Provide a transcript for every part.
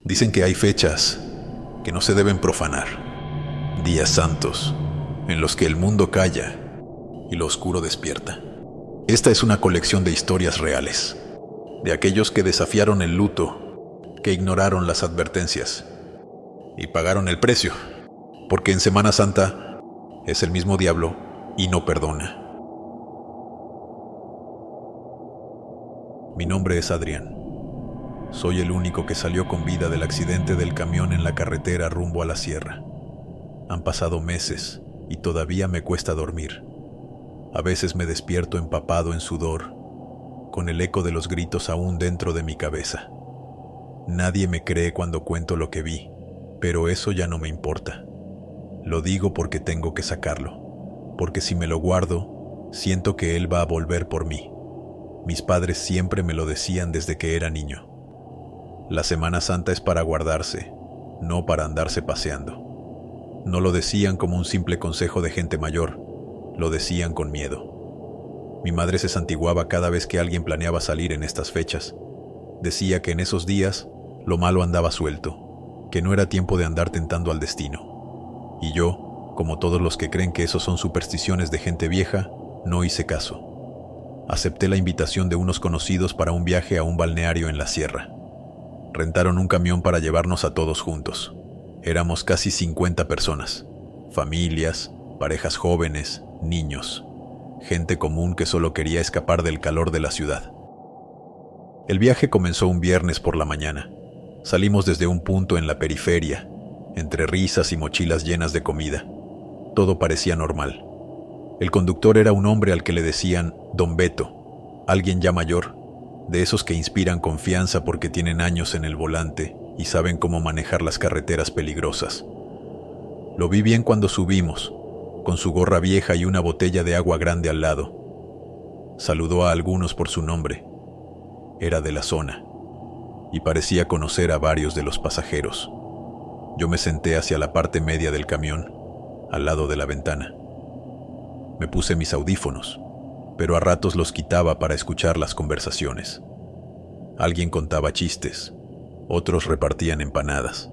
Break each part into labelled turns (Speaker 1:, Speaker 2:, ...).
Speaker 1: Dicen que hay fechas que no se deben profanar, días santos en los que el mundo calla y lo oscuro despierta. Esta es una colección de historias reales, de aquellos que desafiaron el luto, que ignoraron las advertencias y pagaron el precio, porque en Semana Santa es el mismo diablo y no perdona. Mi nombre es Adrián. Soy el único que salió con vida del accidente del camión en la carretera rumbo a la sierra. Han pasado meses y todavía me cuesta dormir. A veces me despierto empapado en sudor, con el eco de los gritos aún dentro de mi cabeza. Nadie me cree cuando cuento lo que vi, pero eso ya no me importa. Lo digo porque tengo que sacarlo, porque si me lo guardo, siento que él va a volver por mí. Mis padres siempre me lo decían desde que era niño. La Semana Santa es para guardarse, no para andarse paseando. No lo decían como un simple consejo de gente mayor, lo decían con miedo. Mi madre se santiguaba cada vez que alguien planeaba salir en estas fechas. Decía que en esos días lo malo andaba suelto, que no era tiempo de andar tentando al destino. Y yo, como todos los que creen que esos son supersticiones de gente vieja, no hice caso. Acepté la invitación de unos conocidos para un viaje a un balneario en la sierra. Rentaron un camión para llevarnos a todos juntos. Éramos casi 50 personas, familias, parejas jóvenes, niños, gente común que solo quería escapar del calor de la ciudad. El viaje comenzó un viernes por la mañana. Salimos desde un punto en la periferia, entre risas y mochilas llenas de comida. Todo parecía normal. El conductor era un hombre al que le decían Don Beto, alguien ya mayor, de esos que inspiran confianza porque tienen años en el volante y saben cómo manejar las carreteras peligrosas. Lo vi bien cuando subimos, con su gorra vieja y una botella de agua grande al lado. Saludó a algunos por su nombre. Era de la zona, y parecía conocer a varios de los pasajeros. Yo me senté hacia la parte media del camión, al lado de la ventana. Me puse mis audífonos, pero a ratos los quitaba para escuchar las conversaciones. Alguien contaba chistes, otros repartían empanadas.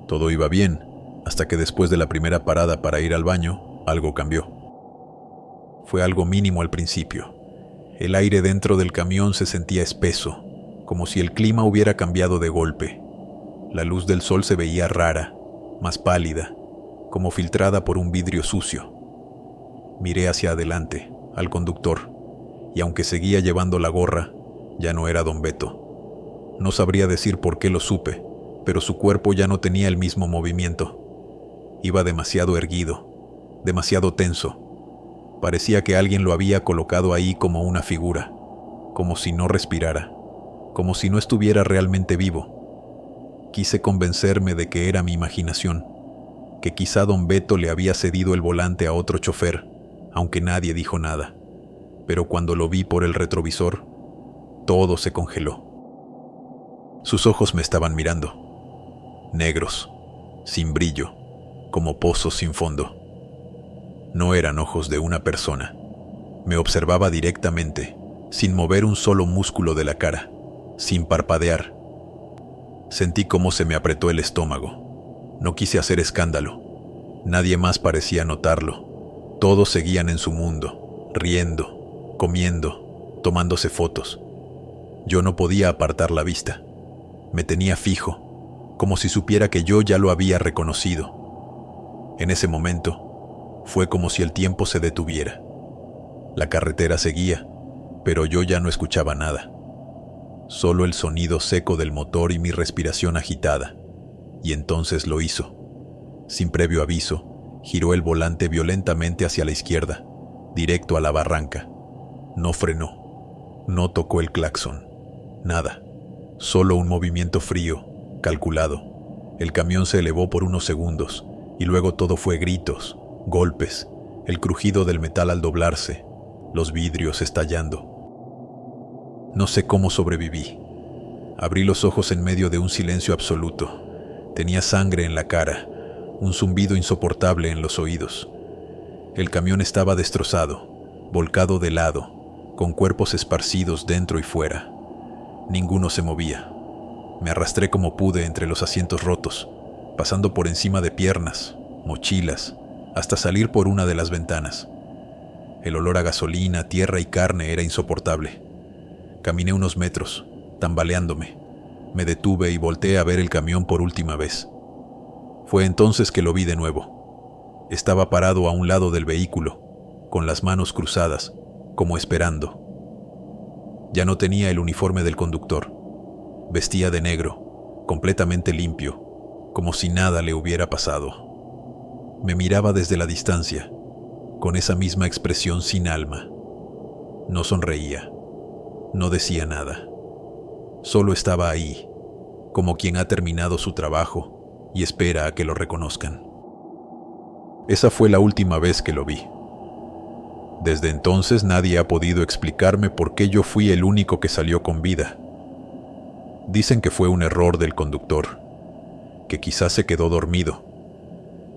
Speaker 1: Todo iba bien, hasta que después de la primera parada para ir al baño, algo cambió. Fue algo mínimo al principio. El aire dentro del camión se sentía espeso, como si el clima hubiera cambiado de golpe. La luz del sol se veía rara, más pálida, como filtrada por un vidrio sucio. Miré hacia adelante, al conductor, y aunque seguía llevando la gorra, ya no era Don Beto. No sabría decir por qué lo supe, pero su cuerpo ya no tenía el mismo movimiento. Iba demasiado erguido, demasiado tenso. Parecía que alguien lo había colocado ahí como una figura, como si no respirara, como si no estuviera realmente vivo. Quise convencerme de que era mi imaginación, que quizá Don Beto le había cedido el volante a otro chofer, aunque nadie dijo nada. Pero cuando lo vi por el retrovisor, todo se congeló. Sus ojos me estaban mirando, negros, sin brillo, como pozos sin fondo. No eran ojos de una persona. Me observaba directamente, sin mover un solo músculo de la cara, sin parpadear. Sentí cómo se me apretó el estómago. No quise hacer escándalo. Nadie más parecía notarlo. Todos seguían en su mundo, riendo, comiendo, tomándose fotos. Yo no podía apartar la vista. Me tenía fijo, como si supiera que yo ya lo había reconocido. En ese momento, fue como si el tiempo se detuviera. La carretera seguía, pero yo ya no escuchaba nada. Solo el sonido seco del motor y mi respiración agitada. Y entonces lo hizo. Sin previo aviso, giró el volante violentamente hacia la izquierda, directo a la barranca. No frenó, no tocó el claxon, nada. Solo un movimiento frío, calculado. El camión se elevó por unos segundos, y luego todo fue gritos, golpes, el crujido del metal al doblarse, los vidrios estallando. No sé cómo sobreviví. Abrí los ojos en medio de un silencio absoluto. Tenía sangre en la cara, un zumbido insoportable en los oídos. El camión estaba destrozado, volcado de lado, con cuerpos esparcidos dentro y fuera. Ninguno se movía. Me arrastré como pude entre los asientos rotos, pasando por encima de piernas, mochilas, hasta salir por una de las ventanas. El olor a gasolina, tierra y carne era insoportable. Caminé unos metros, tambaleándome. Me detuve y volteé a ver el camión por última vez. Fue entonces que lo vi de nuevo. Estaba parado a un lado del vehículo, con las manos cruzadas, como esperando. Ya no tenía el uniforme del conductor. Vestía de negro, completamente limpio, como si nada le hubiera pasado. Me miraba desde la distancia, con esa misma expresión sin alma. No sonreía, no decía nada. Solo estaba ahí, como quien ha terminado su trabajo y espera a que lo reconozcan. Esa fue la última vez que lo vi. Desde entonces nadie ha podido explicarme por qué yo fui el único que salió con vida. Dicen que fue un error del conductor, que quizás se quedó dormido,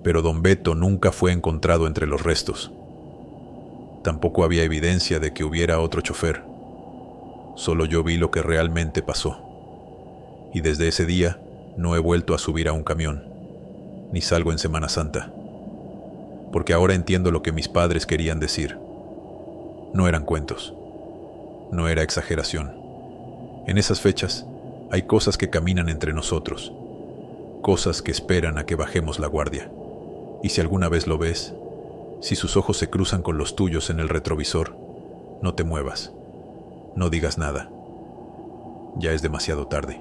Speaker 1: pero don Beto nunca fue encontrado entre los restos. Tampoco había evidencia de que hubiera otro chofer. Solo yo vi lo que realmente pasó. Y desde ese día no he vuelto a subir a un camión, ni salgo en Semana Santa. Porque ahora entiendo lo que mis padres querían decir. No eran cuentos. No era exageración. En esas fechas hay cosas que caminan entre nosotros. Cosas que esperan a que bajemos la guardia. Y si alguna vez lo ves, si sus ojos se cruzan con los tuyos en el retrovisor, no te muevas. No digas nada. Ya es demasiado tarde.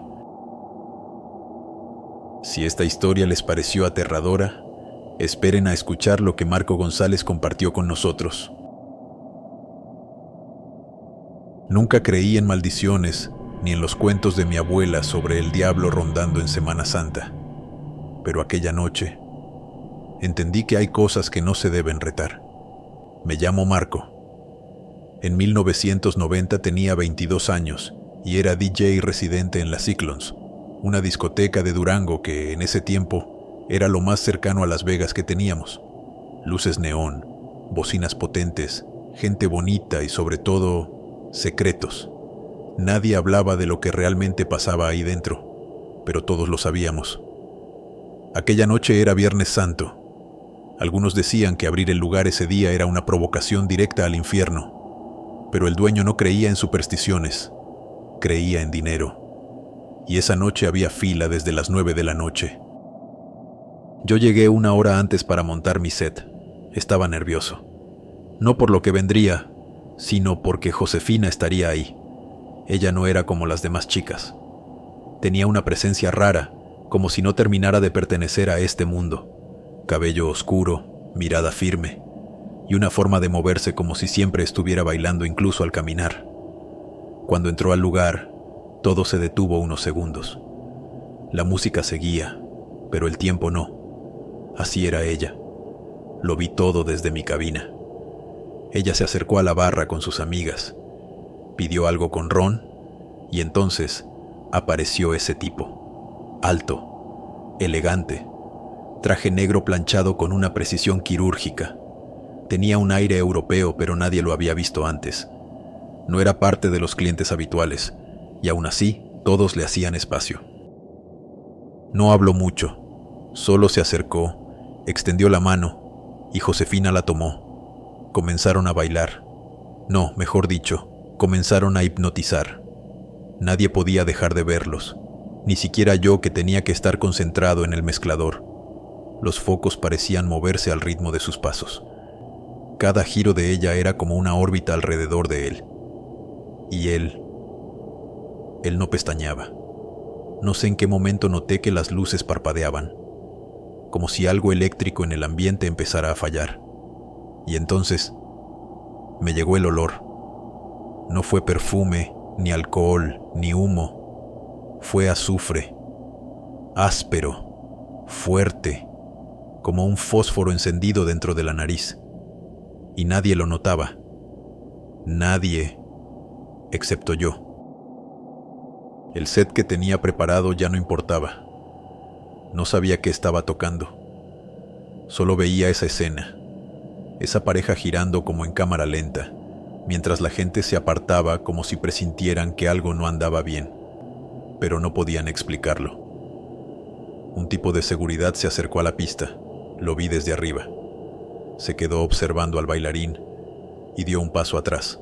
Speaker 1: Si esta historia les pareció aterradora, esperen a escuchar lo que Marco González compartió con nosotros. Nunca creí en maldiciones ni en los cuentos de mi abuela sobre el diablo rondando en Semana Santa. Pero aquella noche entendí que hay cosas que no se deben retar. Me llamo Marco. En 1990 tenía 22 años y era DJ residente en la Cyclones, una discoteca de Durango que en ese tiempo era lo más cercano a Las Vegas que teníamos. Luces neón, bocinas potentes, gente bonita y sobre todo, secretos. Nadie hablaba de lo que realmente pasaba ahí dentro, pero todos lo sabíamos. Aquella noche era Viernes Santo. Algunos decían que abrir el lugar ese día era una provocación directa al infierno, pero el dueño no creía en supersticiones, creía en dinero. Y esa noche había fila desde las 9 de la noche. Yo llegué 1 hora antes para montar mi set. Estaba nervioso. No por lo que vendría, sino porque Josefina estaría ahí. Ella no era como las demás chicas. Tenía una presencia rara, como si no terminara de pertenecer a este mundo. Cabello oscuro, mirada firme, y una forma de moverse como si siempre estuviera bailando incluso al caminar. Cuando entró al lugar, todo se detuvo unos segundos. La música seguía, pero el tiempo no. Así era ella. Lo vi todo desde mi cabina. Ella se acercó a la barra con sus amigas, pidió algo con ron, y entonces apareció ese tipo. Alto, elegante, traje negro planchado con una precisión quirúrgica. Tenía un aire europeo, pero nadie lo había visto antes. No era parte de los clientes habituales, y aún así todos le hacían espacio. No habló mucho, solo se acercó, extendió la mano, y Josefina la tomó. Comenzaron a bailar. No, mejor dicho, comenzaron a hipnotizar. Nadie podía dejar de verlos, ni siquiera yo que tenía que estar concentrado en el mezclador. Los focos parecían moverse al ritmo de sus pasos. Cada giro de ella era como una órbita alrededor de él. Y él no pestañeaba. No sé en qué momento noté que las luces parpadeaban, como si algo eléctrico en el ambiente empezara a fallar. Y entonces me llegó el olor. No fue perfume, ni alcohol, ni humo. Fue azufre. Áspero, fuerte, como un fósforo encendido dentro de la nariz. Y nadie lo notaba. Nadie, excepto yo. El set que tenía preparado ya no importaba. No sabía qué estaba tocando. Solo veía esa escena. Esa pareja girando como en cámara lenta, mientras la gente se apartaba como si presintieran que algo no andaba bien. pero no podían explicarlo. Un tipo de seguridad se acercó a la pista. Lo vi desde arriba. Se quedó observando al bailarín y dio un paso atrás.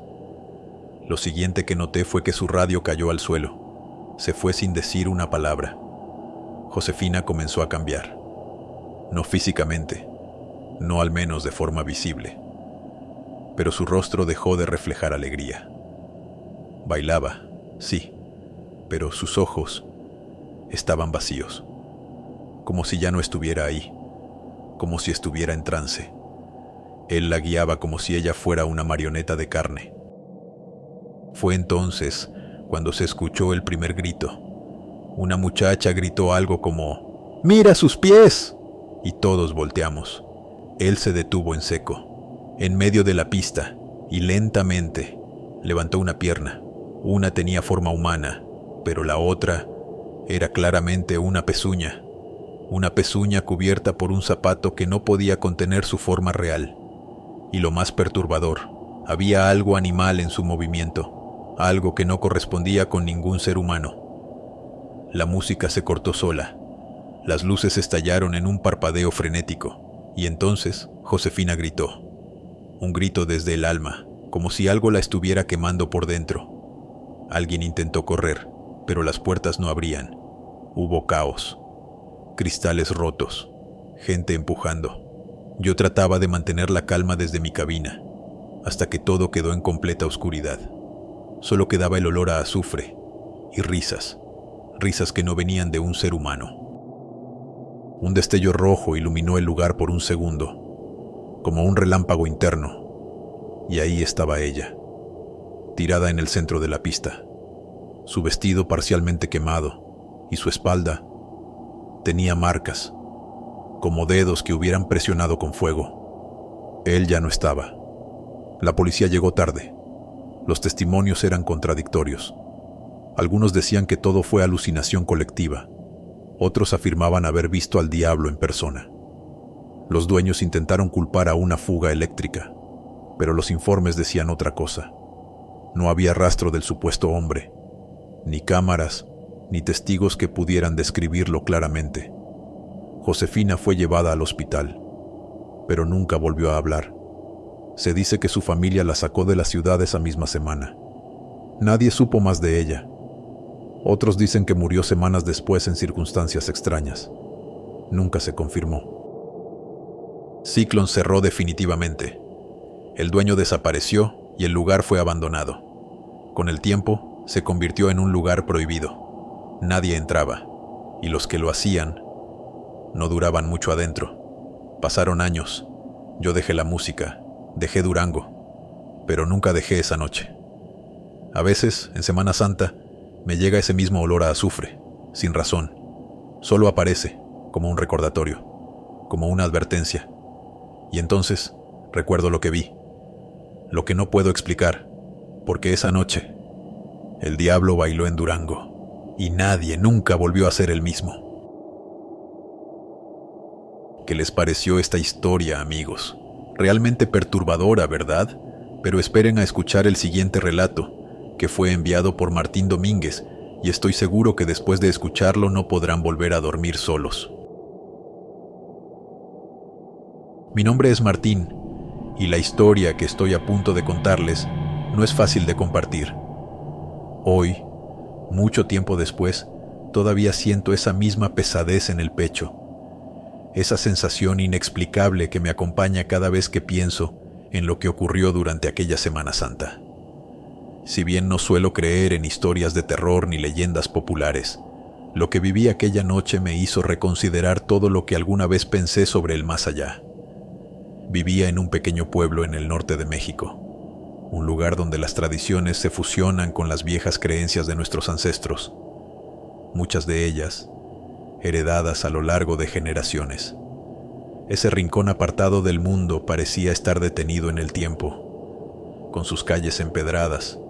Speaker 1: Lo siguiente que noté fue que su radio cayó al suelo. Se fue sin decir una palabra. Josefina comenzó a cambiar. No físicamente, no al menos de forma visible, pero su rostro dejó de reflejar alegría. Bailaba, sí, pero sus ojos estaban vacíos, como si ya no estuviera ahí, como si estuviera en trance. Él la guiaba como si ella fuera una marioneta de carne. Fue entonces cuando se escuchó el primer grito. Una muchacha gritó algo como «¡Mira sus pies!» y todos volteamos. Él se detuvo en seco, en medio de la pista, y lentamente levantó una pierna. Una tenía forma humana, pero la otra era claramente una pezuña cubierta por un zapato que no podía contener su forma real. Y lo más perturbador, había algo animal en su movimiento, algo que no correspondía con ningún ser humano. La música se cortó sola. Las luces estallaron en un parpadeo frenético, y entonces Josefina gritó. Un grito desde el alma, como si algo la estuviera quemando por dentro. Alguien intentó correr, pero las puertas no abrían. Hubo caos. Cristales rotos. Gente empujando. Yo trataba de mantener la calma desde mi cabina, hasta que todo quedó en completa oscuridad. Solo quedaba el olor a azufre y risas que no venían de un ser humano. Un destello rojo iluminó el lugar por un segundo, como un relámpago interno, y ahí estaba ella, tirada en el centro de la pista, su vestido parcialmente quemado, y su espalda tenía marcas, como dedos que hubieran presionado con fuego. Él ya no estaba. La policía llegó tarde. Los testimonios eran contradictorios. Algunos decían que todo fue alucinación colectiva. Otros afirmaban haber visto al diablo en persona. Los dueños intentaron culpar a una fuga eléctrica, pero los informes decían otra cosa. No había rastro del supuesto hombre, ni cámaras, ni testigos que pudieran describirlo claramente. Josefina fue llevada al hospital, pero nunca volvió a hablar. Se dice que su familia la sacó de la ciudad esa misma semana. Nadie supo más de ella. Otros dicen que murió semanas después en circunstancias extrañas. Nunca se confirmó. Ciclón cerró definitivamente. El dueño desapareció y el lugar fue abandonado. Con el tiempo, se convirtió en un lugar prohibido. Nadie entraba, y los que lo hacían no duraban mucho adentro. Pasaron años. Yo dejé la música, dejé Durango, pero nunca dejé esa noche. A veces, en Semana Santa, me llega ese mismo olor a azufre, sin razón. Solo aparece, como un recordatorio, como una advertencia. Y entonces, recuerdo lo que vi, lo que no puedo explicar, porque esa noche, el diablo bailó en Durango, y nadie nunca volvió a ser el mismo. ¿Qué les pareció esta historia, amigos? Realmente perturbadora, ¿verdad? Pero esperen a escuchar el siguiente relato, que fue enviado por Martín Domínguez, y estoy seguro que después de escucharlo no podrán volver a dormir solos. Mi nombre es Martín, y la historia que estoy a punto de contarles no es fácil de compartir. Hoy, mucho tiempo después, todavía siento esa misma pesadez en el pecho, esa sensación inexplicable que me acompaña cada vez que pienso en lo que ocurrió durante aquella Semana Santa. Si bien no suelo creer en historias de terror ni leyendas populares, lo que viví aquella noche me hizo reconsiderar todo lo que alguna vez pensé sobre el más allá. Vivía en un pequeño pueblo en el norte de México, un lugar donde las tradiciones se fusionan con las viejas creencias de nuestros ancestros, muchas de ellas heredadas a lo largo de generaciones. Ese rincón apartado del mundo parecía estar detenido en el tiempo, con sus calles empedradas,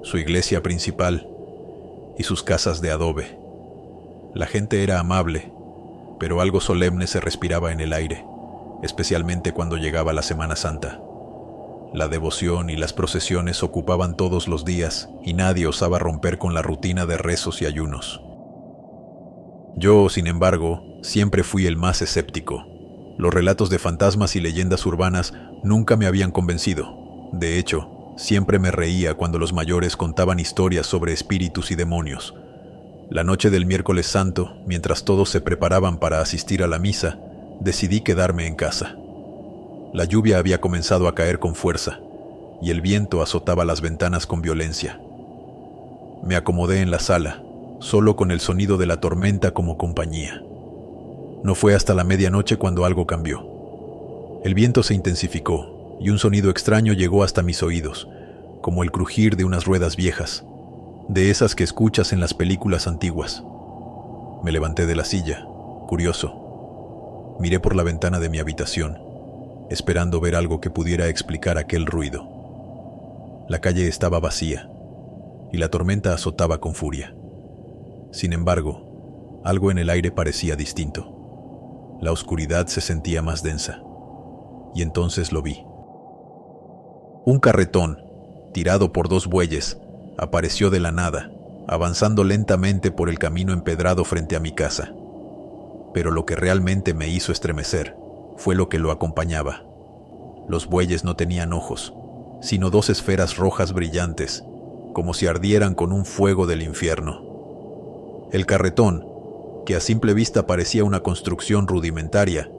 Speaker 1: su iglesia principal y sus casas de adobe. La gente era amable, pero algo solemne se respiraba en el aire, especialmente cuando llegaba la Semana Santa. La devoción y las procesiones ocupaban todos los días y nadie osaba romper con la rutina de rezos y ayunos. Yo, sin embargo, siempre fui el más escéptico. Los relatos de fantasmas y leyendas urbanas nunca me habían convencido. De hecho, siempre me reía cuando los mayores contaban historias sobre espíritus y demonios. La noche del miércoles santo, mientras todos se preparaban para asistir a la misa, decidí quedarme en casa. La lluvia había comenzado a caer con fuerza, y el viento azotaba las ventanas con violencia. Me acomodé en la sala, solo con el sonido de la tormenta como compañía. No fue hasta la medianoche cuando algo cambió. El viento se intensificó, y un sonido extraño llegó hasta mis oídos, como el crujir de unas ruedas viejas, de esas que escuchas en las películas antiguas. Me levanté de la silla, curioso. Miré por la ventana de mi habitación, esperando ver algo que pudiera explicar aquel ruido. La calle estaba vacía, y la tormenta azotaba con furia. Sin embargo, algo en el aire parecía distinto. La oscuridad se sentía más densa, y entonces lo vi. Un carretón, tirado por 2 bueyes, apareció de la nada, avanzando lentamente por el camino empedrado frente a mi casa. Pero lo que realmente me hizo estremecer fue lo que lo acompañaba. Los bueyes no tenían ojos, sino 2 esferas rojas brillantes, como si ardieran con un fuego del infierno. El carretón, que a simple vista parecía una construcción rudimentaria,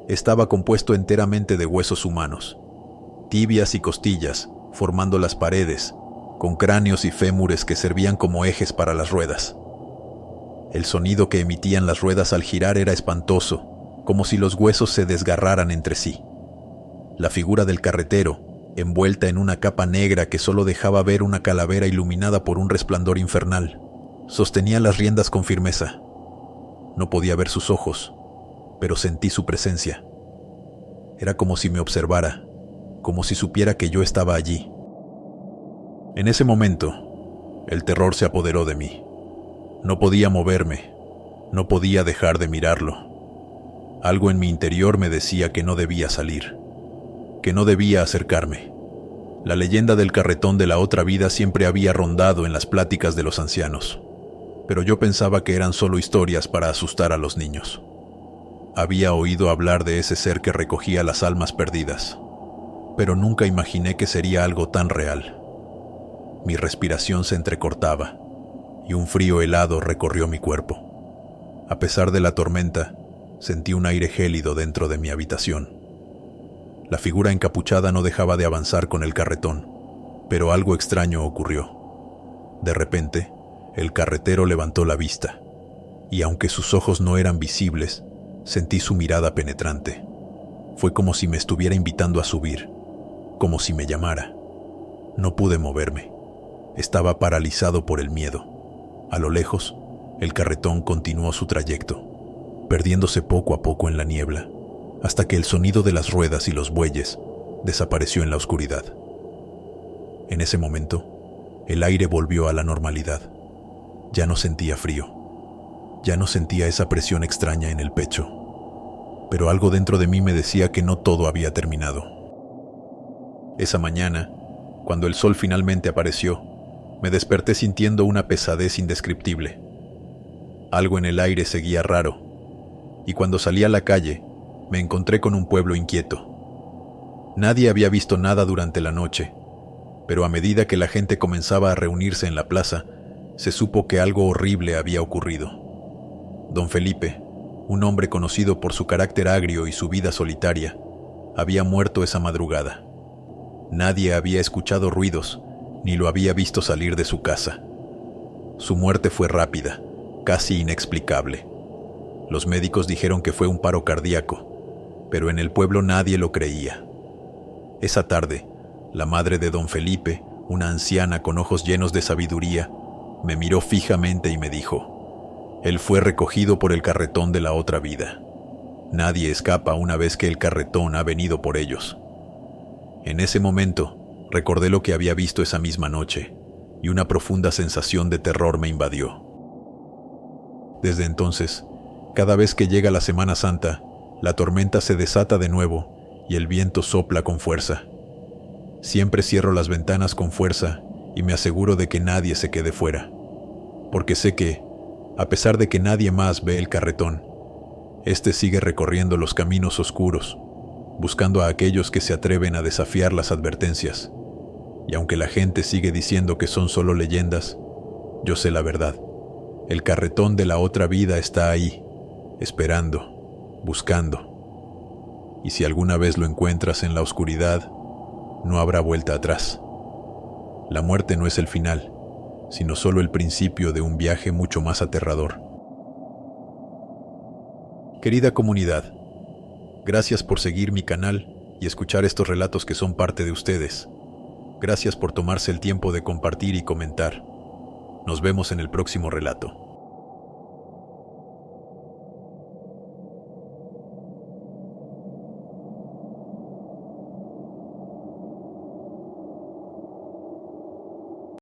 Speaker 1: estaba compuesto enteramente de huesos humanos, tibias y costillas, formando las paredes, con cráneos y fémures que servían como ejes para las ruedas. El sonido que emitían las ruedas al girar era espantoso, como si los huesos se desgarraran entre sí. La figura del carretero, envuelta en una capa negra que solo dejaba ver una calavera iluminada por un resplandor infernal, sostenía las riendas con firmeza. No podía ver sus ojos, pero sentí su presencia. Era como si me observara, como si supiera que yo estaba allí. En ese momento, el terror se apoderó de mí. No podía moverme, no podía dejar de mirarlo. Algo en mi interior me decía que no debía salir, que no debía acercarme. La leyenda del carretón de la otra vida siempre había rondado en las pláticas de los ancianos, pero yo pensaba que eran solo historias para asustar a los niños. Había oído hablar de ese ser que recogía las almas perdidas, pero nunca imaginé que sería algo tan real. Mi respiración se entrecortaba, y un frío helado recorrió mi cuerpo. A pesar de la tormenta, sentí un aire gélido dentro de mi habitación. La figura encapuchada no dejaba de avanzar con el carretón, pero algo extraño ocurrió. De repente, el carretero levantó la vista, y aunque sus ojos no eran visibles, sentí su mirada penetrante. Fue como si me estuviera invitando a subir, como si me llamara. No pude moverme. Estaba paralizado por el miedo. A lo lejos, el carretón continuó su trayecto, perdiéndose poco a poco en la niebla, hasta que el sonido de las ruedas y los bueyes desapareció en la oscuridad. En ese momento, el aire volvió a la normalidad. Ya no sentía frío. Ya no sentía esa presión extraña en el pecho. Pero algo dentro de mí me decía que no todo había terminado. Esa mañana, cuando el sol finalmente apareció, me desperté sintiendo una pesadez indescriptible. Algo en el aire seguía raro, y cuando salí a la calle, me encontré con un pueblo inquieto. Nadie había visto nada durante la noche, pero a medida que la gente comenzaba a reunirse en la plaza, se supo que algo horrible había ocurrido. Don Felipe, un hombre conocido por su carácter agrio y su vida solitaria, había muerto esa madrugada. Nadie había escuchado ruidos, ni lo había visto salir de su casa. Su muerte fue rápida, casi inexplicable. Los médicos dijeron que fue un paro cardíaco, pero en el pueblo nadie lo creía. Esa tarde, la madre de don Felipe, una anciana con ojos llenos de sabiduría, me miró fijamente y me dijo: «Él fue recogido por el carretón de la otra vida. Nadie escapa una vez que el carretón ha venido por ellos». En ese momento, recordé lo que había visto esa misma noche, y una profunda sensación de terror me invadió. Desde entonces, cada vez que llega la Semana Santa, la tormenta se desata de nuevo y el viento sopla con fuerza. Siempre cierro las ventanas con fuerza y me aseguro de que nadie se quede fuera, porque sé que, a pesar de que nadie más ve el carretón, este sigue recorriendo los caminos oscuros, buscando a aquellos que se atreven a desafiar las advertencias. Y aunque la gente sigue diciendo que son solo leyendas, yo sé la verdad. El carretón de la otra vida está ahí, esperando, buscando. Y si alguna vez lo encuentras en la oscuridad, no habrá vuelta atrás. La muerte no es el final, sino solo el principio de un viaje mucho más aterrador. Querida comunidad, gracias por seguir mi canal y escuchar estos relatos que son parte de ustedes. Gracias por tomarse el tiempo de compartir y comentar. Nos vemos en el próximo relato.